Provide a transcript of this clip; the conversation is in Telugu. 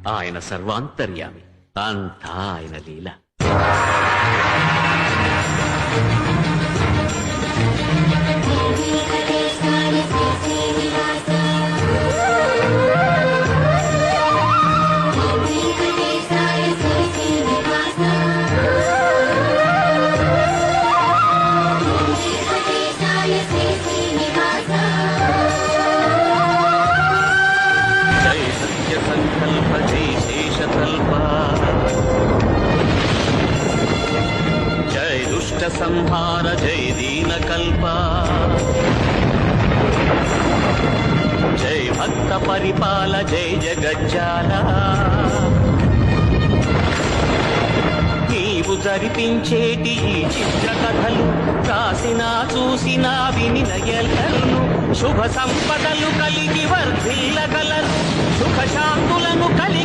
ఆయన సర్వాంతర్యామి, అంతా ఆయన లీల. జై సత్య సంకల్ప జై శేషకల్ప, జై దుష్ట సంహార జై దీనకల్ప, జై భక్త పరిపాల జై జగజ్జాల. నీవు జరిపించేటి ఈ చిత్ర కథలు రాసినా చూసినా వినిన ఎల్లరును శుభ సంపదలు కలిగి వర్ధిల్లగలరు, సుఖ శాంతులను కలిగి